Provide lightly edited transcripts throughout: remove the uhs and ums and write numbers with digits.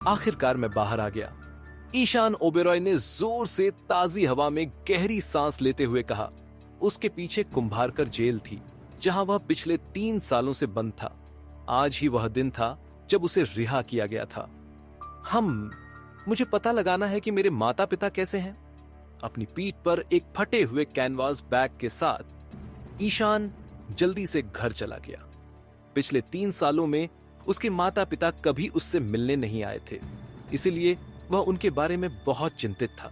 आखिरकार मैं बाहर आ गया। ईशान ओबेरॉय ने जोर से ताजी हवा में गहरी सांस लेते हुए कहा। उसके पीछे कुंभारकर जेल थी, जहां वह पिछले 3 सालों से बंद था। आज ही वह दिन था जब उसे रिहा किया गया था। मुझे पता लगाना है कि मेरे माता पिता कैसे हैं। अपनी पीठ पर एक फटे हुए कैनवास बैग के साथ ईशान जल्दी से घर चला गया। पिछले 3 सालों में उसके माता पिता कभी उससे मिलने नहीं आए थे, इसीलिए वह उनके बारे में बहुत चिंतित था।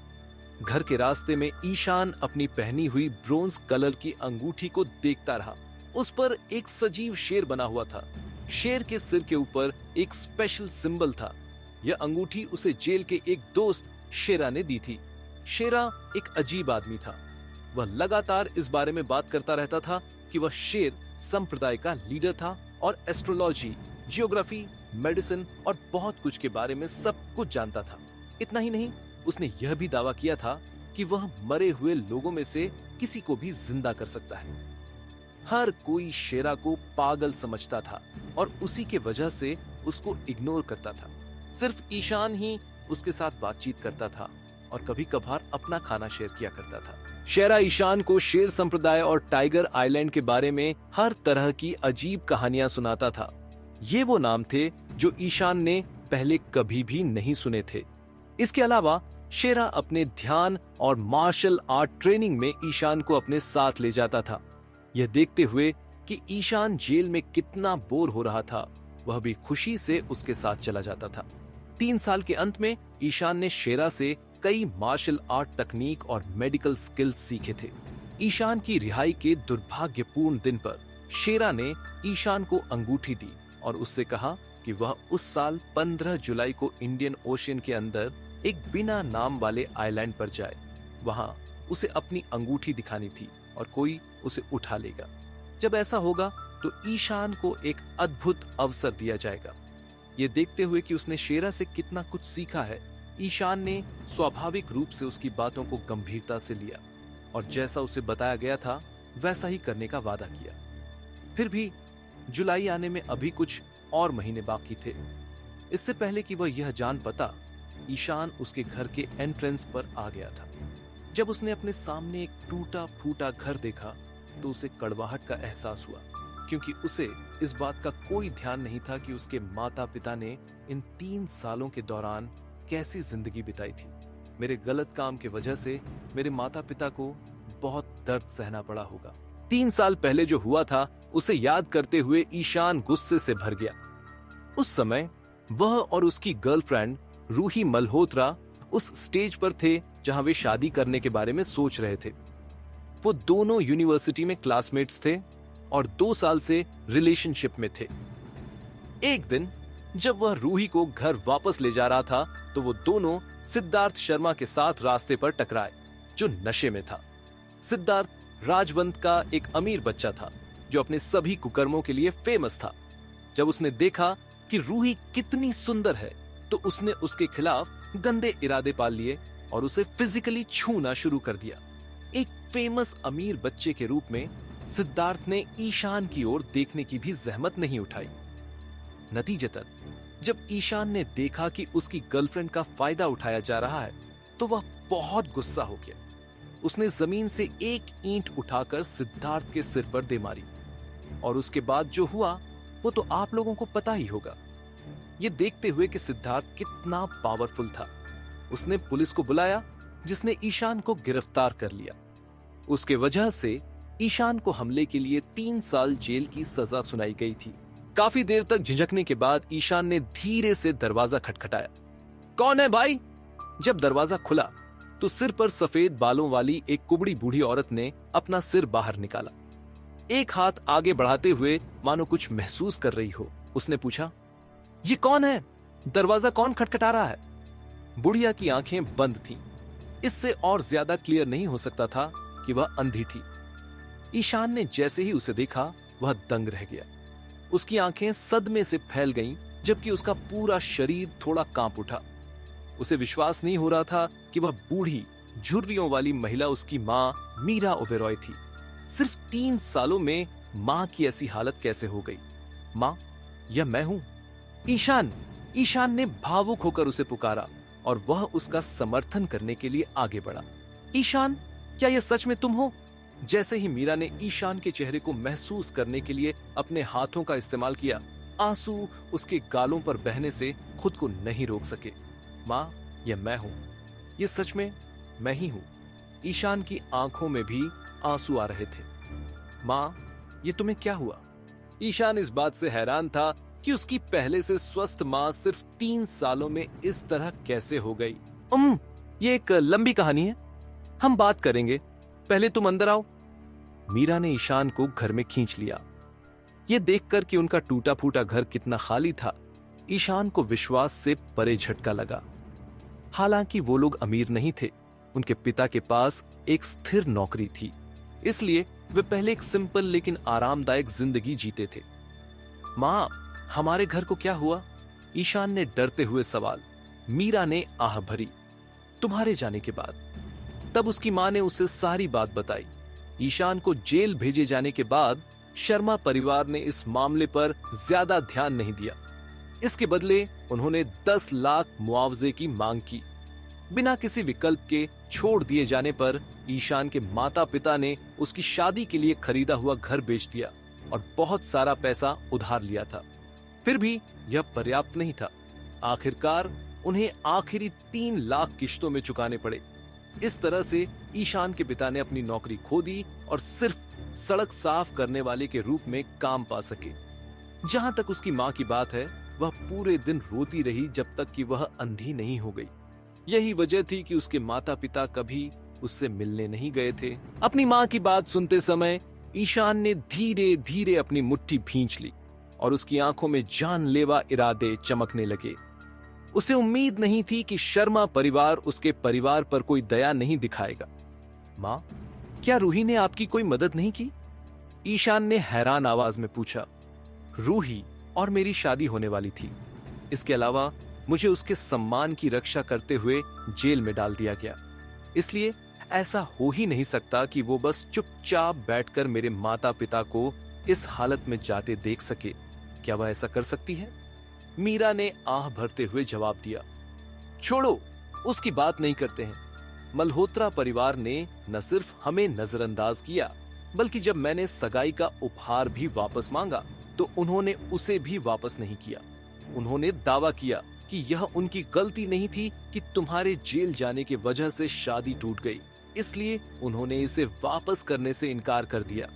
घर के रास्ते में ईशान अपनी पहनी हुई ब्रोंज कलर की अंगूठी को देखता रहा। उस पर एक सजीव शेर बना हुआ था। शेर के सिर के ऊपर एक स्पेशल सिंबल था। यह अंगूठी उसे जेल के एक दोस्त शेरा ने दी थी। शेरा एक अजीब आदमी था। वह लगातार इस बारे में बात करता रहता था कि वह शेर संप्रदाय का लीडर था और एस्ट्रोलॉजी, जियोग्राफी, मेडिसिन और बहुत कुछ के बारे में सब कुछ जानता था। इतना ही नहीं, उसने यह भी दावा किया था कि वह मरे हुए लोगों में से किसी को भी जिंदा कर सकता है। हर कोई शेरा को पागल समझता था और उसी के वजह से उसको इग्नोर करता था। सिर्फ ईशान ही उसके साथ बातचीत करता था और कभी कभार अपना खाना शेयर किया करता था। शेरा ईशान को शेर संप्रदाय और टाइगर आइलैंड के बारे में हर तरह की अजीब कहानियां सुनाता था। ये वो नाम थे जो ईशान ने पहले कभी भी नहीं सुने थे। इसके अलावा शेरा अपने ध्यान और मार्शल आर्ट ट्रेनिंग में ईशान को अपने साथ ले जाता था। यह देखते हुए कि ईशान जेल में कितना बोर हो रहा था, वह भी खुशी से उसके साथ चला जाता था। 3 साल के अंत में ईशान ने शेरा से कई मार्शल आर्ट तकनीक और मेडिकल स्किल्स सीखे थे। ईशान की रिहाई के दुर्भाग्यपूर्ण दिन पर शेरा ने ईशान को अंगूठी दी और उससे कहा कि वह उस साल 15 जुलाई को इंडियन ओशियन के अंदर एक बिना नाम वाले आइलैंड पर जाए। वहां उसे अपनी अंगूठी दिखानी थी और कोई उसे उठा लेगा। जब ऐसा होगा तो ईशान को एक अद्भुत अवसर दिया जाएगा। ये देखते हुए कि उसने शेरा से कितना कुछ सीखा है, ईशान ने स्वाभाविक रूप से उसकी बातों को गंभीरता से लिया और जैसा उसे बताया गया था वैसा ही करने का वादा किया। फिर भी जुलाई आने में अभी कुछ और महीने बाकी थे। इससे पहले कि वह यह जान पाता, ईशान उसके घर के एंट्रेंस पर आ गया था। जब उसने अपने सामने एक टूटा फूटा घर देखा तो उसे कड़वाहट का एहसास हुआ, क्योंकि उसे इस बात का कोई ध्यान नहीं था कि उसके माता पिता ने इन 3 सालों के दौरान कैसी जिंदगी बिताई थी। मेरे गलत काम की वजह से मेरे माता पिता को बहुत दर्द सहना पड़ा होगा। 3 साल पहले जो हुआ था उसे याद करते हुए ईशान गुस्से से भर गया। उस समय वह और उसकी गर्लफ्रेंड रूही मल्होत्रा उस स्टेज पर थे जहां वे शादी करने के बारे में सोच रहे थे। वो दोनों यूनिवर्सिटी में क्लासमेट्स थे और 2 साल से रिलेशनशिप में थे। एक दिन जब वह रूही को घर वापस ले जा रहा था तो वो दोनों सिद्धार्थ शर्मा के साथ रास्ते पर टकराए, जो नशे में था। सिद्धार्थ राजवंत का एक अमीर बच्चा था जो अपने सभी कुकर्मों के लिए फेमस था। जब उसने देखा कि रूही कितनी सुंदर है तो उसने उसके खिलाफ गंदे इरादे पाल लिए और उसे फिजिकली छूना शुरू कर दिया। एक फेमस अमीर बच्चे के रूप में सिद्धार्थ ने ईशान की ओर देखने की भी जहमत नहीं उठाई। नतीजतन जब ईशान ने देखा कि उसकी गर्लफ्रेंड का फायदा उठाया जा रहा है तो वह बहुत गुस्सा हो गया। उसने जमीन से एक ईंट उठाकर सिद्धार्थ के सिर पर दे मारी और उसके बाद जो हुआ वो तो आप लोगों को पता ही होगा। ये देखते हुए कि सिद्धार्थ कितना पावरफुल था, उसने पुलिस को बुलाया जिसने ईशान को गिरफ्तार कर लिया। उसके वजह से ईशान को हमले के लिए 3 साल जेल की सजा सुनाई गई थी। काफी देर तक झिझकने के बाद ईशान ने धीरे से दरवाजा खटखटाया। कौन है भाई? जब दरवाजा खुला तो सिर पर सफेद बालों वाली एक कुबड़ी बूढ़ी औरत ने अपना सिर बाहर निकाला। एक हाथ आगे बढ़ाते हुए मानो कुछ महसूस कर रही हो, उसने पूछा, ये कौन है? दरवाजा कौन खटखटा रहा है? बुढ़िया की आंखें बंद थीं। इससे और ज्यादा क्लियर नहीं हो सकता था कि वह अंधी थी। ईशान ने जैसे ही उसे देखा वह दंग रह गया। उसकी आंखें सदमे से फैल गईं, जबकि उसका पूरा शरीर थोड़ा कांप उठा। उसे विश्वास नहीं हो रहा था कि वह बूढ़ी झुर्रियों वाली महिला उसकी मां मीरा ओबेरॉय थी। सिर्फ 3 सालों में मां की ऐसी हालत कैसे हो गई? मां, यह मैं हूं। ईशान, ईशान ने भावुक होकर उसे पुकारा और वह उसका समर्थन करने के लिए आगे बढ़ा। ईशान, क्या यह सच में तुम हो? जैसे ही मीरा ने ईशान के चेहरे को महसूस करने के लिए अपने हाथों का इस्तेमाल किया, आंसू उसके गालों पर बहने से खुद को नहीं रोक सके। माँ, यह मैं हूं, ये सच में मैं ही हूं। ईशान की आंखों में भी आंसू आ रहे थे। माँ, ये तुम्हें क्या हुआ? ईशान इस बात से हैरान था कि उसकी पहले से स्वस्थ माँ सिर्फ 3 सालों में इस तरह कैसे हो गई। ये एक लंबी कहानी है, हम बात करेंगे, पहले तुम अंदर आओ। मीरा ने ईशान को घर में खींच लिया। ये देखकर कि उनका टूटा फूटा घर कितना खाली था, ईशान को विश्वास से परे झटका लगा। हालांकि वो लोग अमीर नहीं थे, उनके पिता के पास एक स्थिर नौकरी थी, इसलिए वे पहले एक सिंपल लेकिन आरामदायक जिंदगी जीते थे। माँ, हमारे घर को क्या हुआ? ईशान ने डरते हुए सवाल। मीरा ने आह भरी। तुम्हारे जाने के बाद। तब उसकी माँ ने उसे सारी बात बताई। ईशान को जेल भेजे जाने के बाद शर्मा परिवार ने इस मामले पर ज्यादा ध्यान नहीं दिया। इसके बदले उन्होंने 10 लाख मुआवजे की मांग की। बिना किसी विकल्प के छोड़ दिए जाने पर ईशान के माता पिता ने उसकी शादी के लिए खरीदा हुआ घर बेच दिया और बहुत सारा पैसा उधार लिया था। फिर भी यह पर्याप्त नहीं था। आखिरकार उन्हें आखिरी 3 लाख किश्तों में चुकाने पड़े। इस तरह से ईशान के पिता ने अपनी नौकरी खो दी और सिर्फ सड़क साफ करने वाले के रूप में काम पा सके। जहां तक उसकी माँ की बात है, वह पूरे दिन रोती रही जब तक कि वह अंधी नहीं हो गई। यही वजह थी कि उसके माता पिता कभी उससे मिलने नहीं गए थे। अपनी माँ की बात सुनते समय ईशान ने धीरे धीरे अपनी मुट्ठी भींच ली और उसकी आंखों में जानलेवा इरादे चमकने लगे। उसे उम्मीद नहीं थी कि शर्मा परिवार उसके परिवार पर कोई दया नहीं दिखाएगा। माँ, क्या रूही ने आपकी कोई मदद नहीं की? ईशान ने हैरान आवाज में पूछा। रूही और मेरी शादी होने वाली थी। इसके अलावा मुझे उसके सम्मान की रक्षा करते हुए जेल में डाल दिया गया। इसलिए ऐसा हो ही नहीं सकता कि वो बस चुपचाप बैठकर मेरे माता पिता को इस हालत में जाते देख सके। क्या वह ऐसा कर सकती है? मीरा ने आह भरते हुए जवाब दिया। छोड़ो, उसकी बात नहीं करते हैं। मल्होत्रा परिवार ने न सिर्फ हमें नजरअंदाज किया, बल्कि जब मैंने सगाई का उपहार भी वापस मांगा तो उन्होंने उसे भी वापस नहीं किया। उन्होंने दावा किया कि यह उनकी गलती नहीं थी कि तुम्हारे जेल जाने की वजह से शादी टूट गई, इसलिए उन्होंने इसे वापस करने से इनकार कर दिया।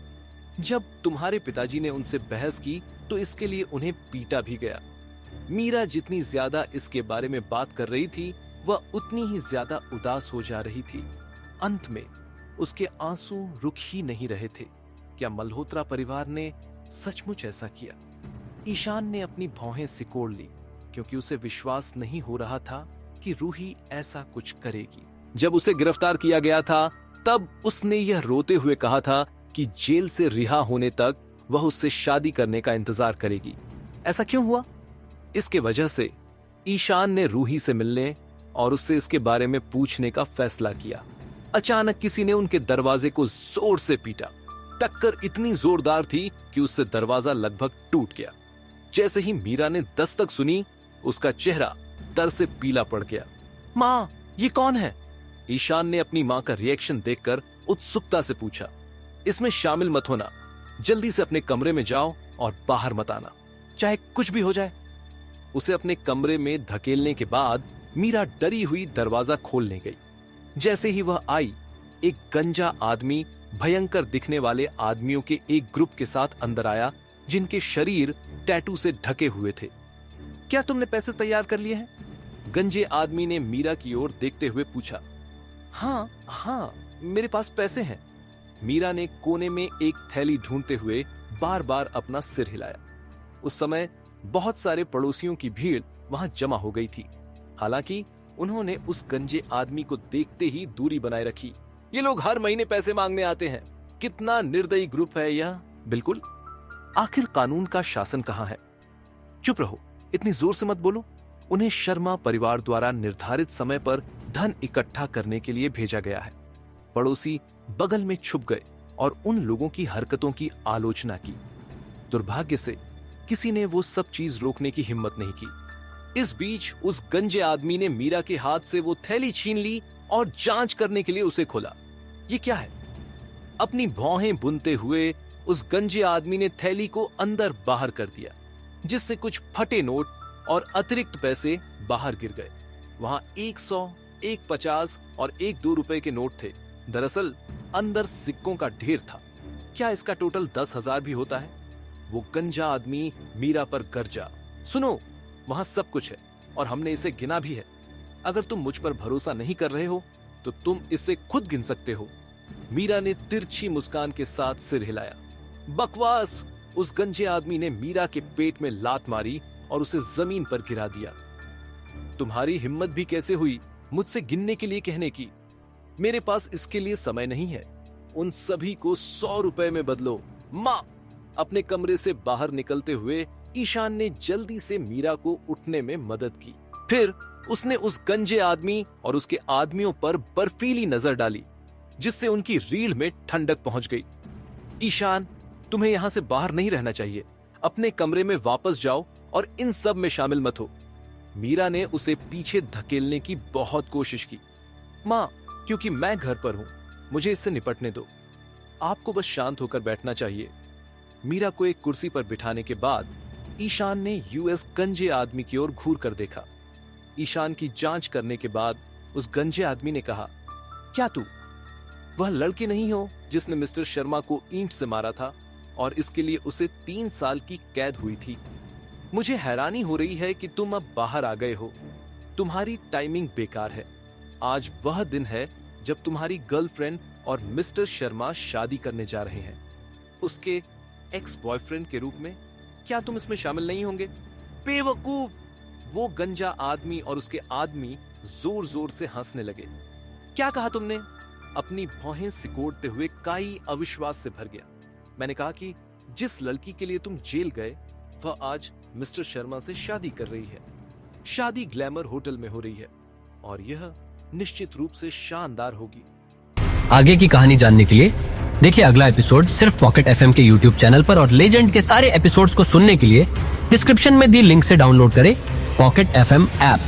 जब तुम्हारे पिताजी ने उनसे बहस की तो इसके लिए उन्हें पीटा भी गया। मीरा जितनी ज्यादा इसके बारे में बात कर रही थी, वह उतनी ही ज्यादा उदास हो जा रही थी। अंत में उसके आंसू रुक ही नहीं रहे थे। क्या मल्होत्रा परिवार ने सचमुच ऐसा किया? ईशान ने अपनी भौहें सिकोड़ ली, क्योंकि उसे विश्वास नहीं हो रहा था कि रूही ऐसा कुछ करेगी। जब उसे गिरफ्तार किया गया था, तब उसने यह रोते हुए कहा था कि जेल से रिहा होने तक वह उससे शादी करने का इंतजार करेगी। ऐसा क्यों हुआ? इसके वजह से ईशान ने रूही से मिलने और उससे इसके बारे में पूछने का फैसला किया। अचानक किसी ने उनके दरवाजे को जोर से पीटा। टक्कर इतनी जोरदार थी कि उससे दरवाजा लगभग टूट गया। जैसे ही मीरा ने दस्तक सुनी, उसका चेहरा डर से पीला पड़ गया। माँ, ये कौन है? ईशान ने अपनी माँ का रिएक्शन देखकर उत्सुकता से पूछा। इसमें शामिल मत होना, जल्दी से अपने कमरे में जाओ और बाहर मत आना, चाहे कुछ भी हो जाए। उसे अपने कमरे में धकेलने के बाद मीरा डरी हुई दरवाजा खोलने गई। जैसे ही वह आई, एक गंजा आदमी भयंकर दिखने वाले आदमियों के एक ग्रुप के साथ अंदर आया, जिनके शरीर टैटू से ढके हुए थे। क्या तुमने पैसे तैयार कर लिए हैं? गंजे आदमी ने मीरा की ओर देखते हुए पूछा। हाँ, मेरे पास पैसे हैं। मीरा ने कोने में एक थैली ढूंढते हुए बार बार अपना सिर हिलाया। उस समय बहुत सारे पड़ोसियों की भीड़ वहां जमा हो गई थी। हालांकि उन्होंने उस गंजे आदमी को देखते ही दूरी बनाए रखी। ये लोग हर महीने पैसे मांगने आते हैं। कितना निर्दयी ग्रुप है यह। बिल्कुल, आखिर कानून का शासन कहाँ है? चुप रहो, इतनी जोर से मत बोलो। उन्हें शर्मा परिवार द्वारा निर्धारित समय पर धन इकट्ठा करने के लिए भेजा गया है। पड़ोसी बगल में छुप गए और उन लोगों की हरकतों की आलोचना की। दुर्भाग्य से किसी ने वो सब चीज रोकने की हिम्मत नहीं की। इस बीच उस गंजे आदमी ने मीरा के हाथ से वो थैली छीन ली और जांच करने के लिए उसे खोला। ये क्या है? अपनी भौहें बुनते हुए उस गंजे आदमी ने थैली को अंदर बाहर कर दिया, जिससे कुछ फटे नोट और अतिरिक्त पैसे बाहर गिर गए। वहां 100, 150 और 1-2 रुपए के नोट थे। दरअसल अंदर सिक्कों का ढेर था। क्या इसका टोटल 10,000 भी होता है? वो गंजा आदमी मीरा पर गरजा, सुनो, वहां सब कुछ है और हमने इसे गिना भी है। अगर तुम मुझ पर भरोसा नहीं कर रहे हो तो तुम इसे खुद गिन सकते हो। मीरा ने तिरछी मुस्कान के साथ सिर हिलाया। बकवास! उस गंजे आदमी ने मीरा के पेट में लात मारी और उसे जमीन पर गिरा दिया। तुम्हारी हिम्मत भी कैसे हुई मुझसे गिनने के लिए कहने की? मेरे पास इसके लिए समय नहीं है। उन सभी को 100 रुपए में बदलो। मां! अपने कमरे से बाहर निकलते हुए ईशान ने जल्दी से मीरा को उठने में मदद की। फिर उसने उस गंजे आदमी और उसके आदमियों पर बर्फीली नजर डाली, जिससे उनकी रीढ़ में ठंडक पहुंच गई। ईशान, तुम्हें यहां से बाहर नहीं रहना चाहिए। अपने कमरे में वापस जाओ और इन सब में शामिल मत हो। मीरा ने उसे पीछे धकेलने की बहुत कोशिश की। मां, क्योंकि मैं घर पर हूं, मुझे इससे निपटने दो। आपको बस शांत होकर बैठना चाहिए। मीरा को एक कुर्सी पर बिठाने के बाद ईशान ने यूएस गंजे आदमी की ओर घूर कर देखा। ईशान की जांच करने के बाद उस गंजे आदमी ने कहा, क्या तू वह लड़के नहीं हो जिसने मिस्टर शर्मा को ईंट से मारा था और इसके लिए उसे 3 साल की कैद हुई थी? मुझे हैरानी हो रही है कि तुम अब बाहर आ गए हो। तुम्हारी टाइमिंग बेकार है। आज वह दिन है जब तुम्हारी गर्लफ्रेंड और मिस्टर शर्मा शादी करने जा रहे हैं, उसके एक्स बॉयफ्रेंड के रूप में। क्या तुम इसमें शामिल नहीं होंगे? बेवकूफ! वो गंजा आदमी और उसके आदमी जोर जोर से हंसने लगे। क्या कहा तुमने? अपनी भौहें सिकोड़ते हुए काई अविश्वास से भर गया। मैंने कहा कि जिस लड़की के लिए तुम जेल गए वह आज मिस्टर शर्मा से शादी कर रही है। शादी ग्लैमर होटल में हो रही है और यह निश्चित रूप से शानदार होगी। आगे की कहानी जानने के लिए देखिए अगला एपिसोड सिर्फ पॉकेट एफएम के यूट्यूब चैनल पर, और लेजेंड के सारे एपिसोड्स को सुनने के लिए डिस्क्रिप्शन में दी लिंक से डाउनलोड करें पॉकेट एफएम ऐप।